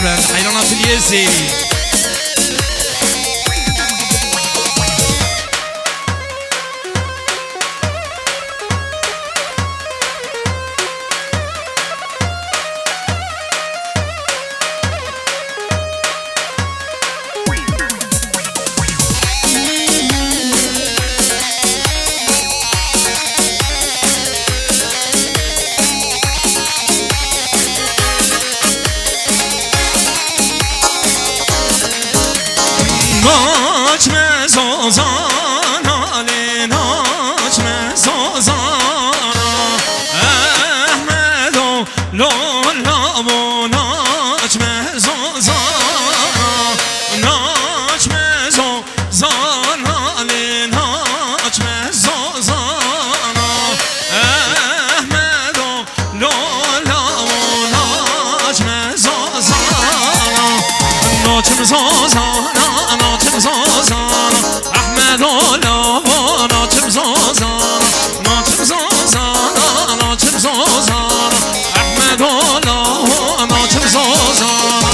بند حیرانات الیزی ناچ مزازان آلی ناچ مزازان احمد و لالا و ناچ مزازان ناچ مزازان آلی ناچ مزازان احمد و لالا و ناچ مزازان ناچ مزازان احمد الله و ناچم زازان ناچم زازان ناچم زازان احمد الله و ناچم زازان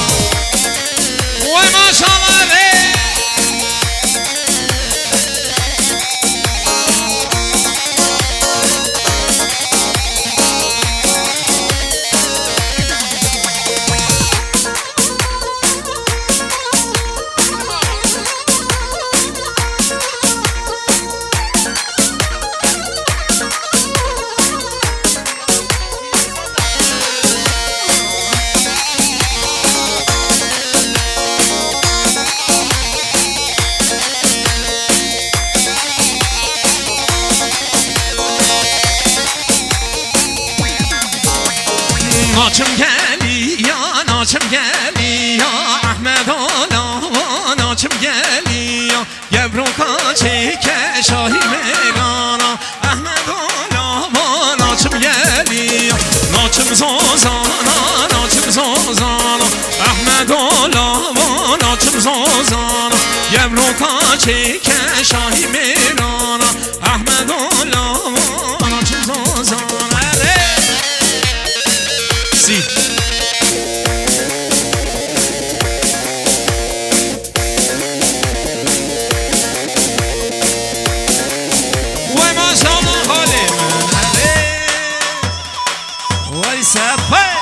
وای ماشاءالله ناچم گلی یا ناچم گلی یا احمد الله و ناچم گلی یا گبرو کاچه که شاهی میگانا احمد الله و ناچم گلی یا ناچم زازانا ناچم زازانا احمد الله و ناچم زازانا گبرو کاچه که شاهی میگانا احمد الله و ناچم زازانا Sí. وای ماشاءالله حال من وای سپس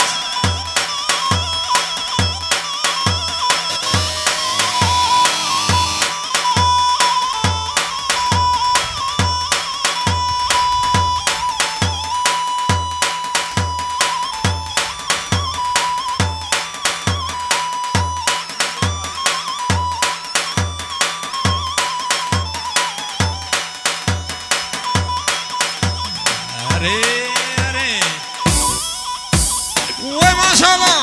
وای ماشاءالله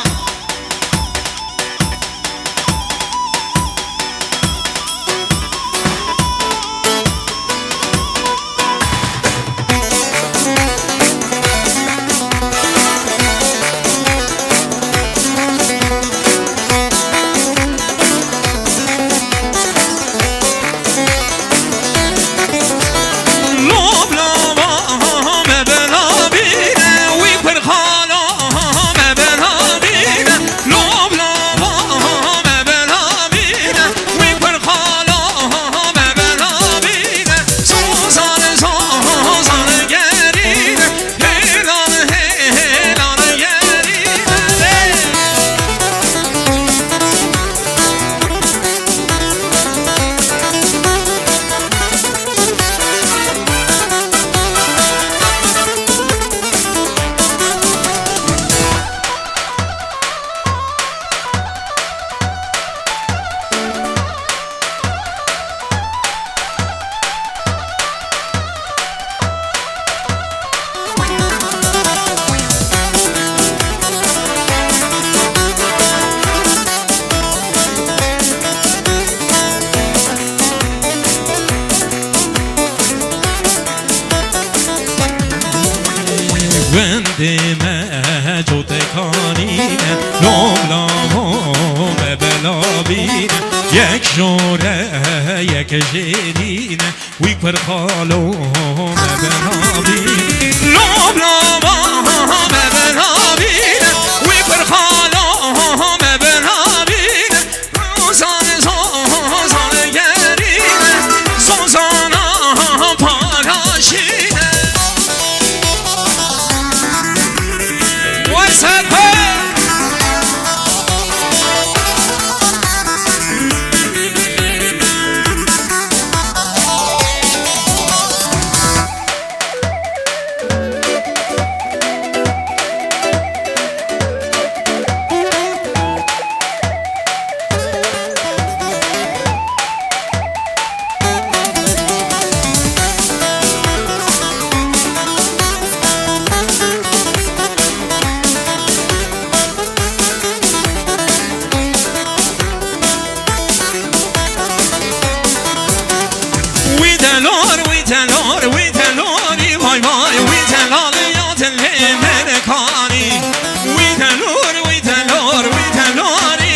بندم جوت کانینه لام بلابینه یک جوره یک جرینه وی پر خالو بلابینه لام بلابینه وی پر خالو بلابینه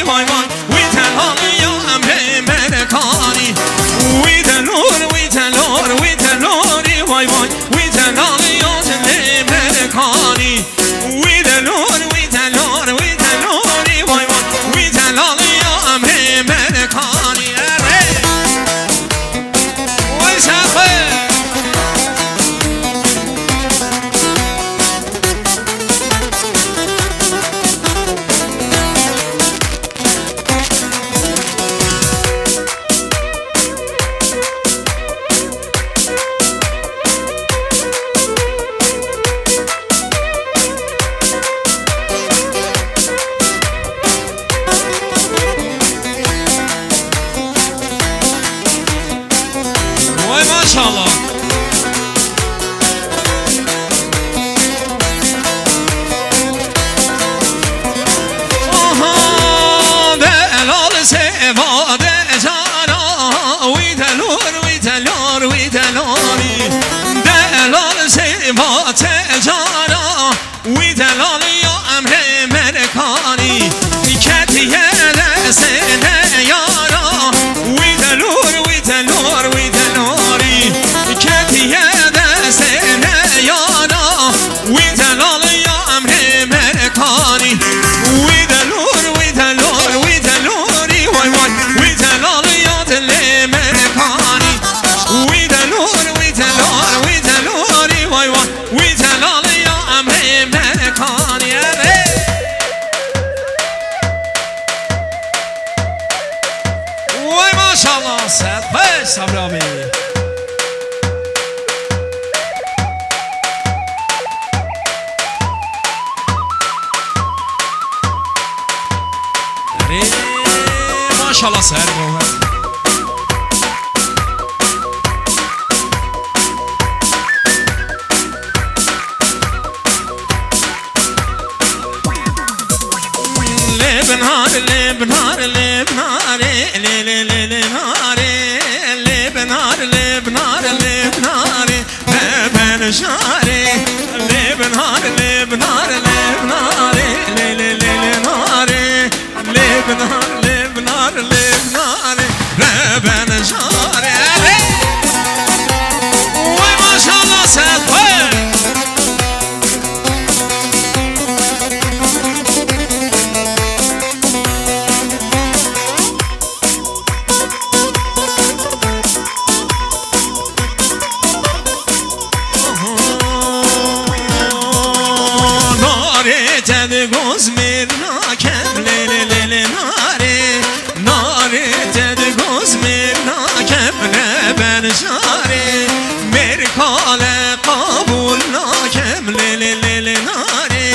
وای وای وی تلال یا امر مرکانی وی تلور وی تلور وی تلوری وای وای وی تلال یا تل مرکانی وی تلور وی تلور وی تلوری وای وای وی تلال یا امر مرکانی وای سخه ماشاءالله آها دلال سواد جانا وی دلور وی دلور وی دلاری دلال سواد جانا وی دلال یا امر مرکانی کتیه دسته یارا وی دلور وی دلور وی دلاری کتیه دسته یارا وی دلال یا امر مرکانی وی دلور وی دلور وی دلوری وای وای وی دلال یا دل مرکانی وی دلور وی دلور وی دلوری وای وای وی دلال یا امر مرکانی وای ماشاءالله صد بس صبرابی ماشاءالله سر بود لبنار لبنار لبنار لبنار لبنار لبنار لبنار لبن شاري لبنار لبنار لبنار لبنار لبنار لبنار لبنار لبن شاري وای ماشاءالله صد گوز میرنا کم لیل لیل ناره ناره تد گوز میرنا کم لبن شاره مرکال قبول ناکم لیل لیل ناره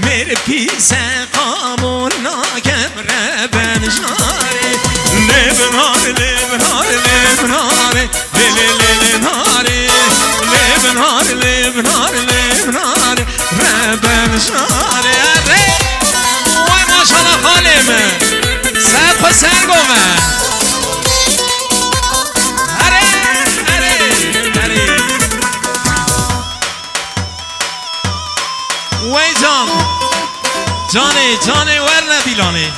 مر پیس قبول ناکم لبن شاره لبنار لبنار لبنار لیل لیل ناره لبنار لبنار لبنار لبن شاره وای ماشاءالله خالم سر خود سر گومه هره هره هره وای جان جانه جانه ور ندیلانه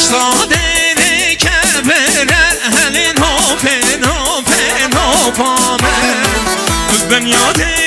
اشتادن که بره هل نوفه نوفه نوفامه بنیاده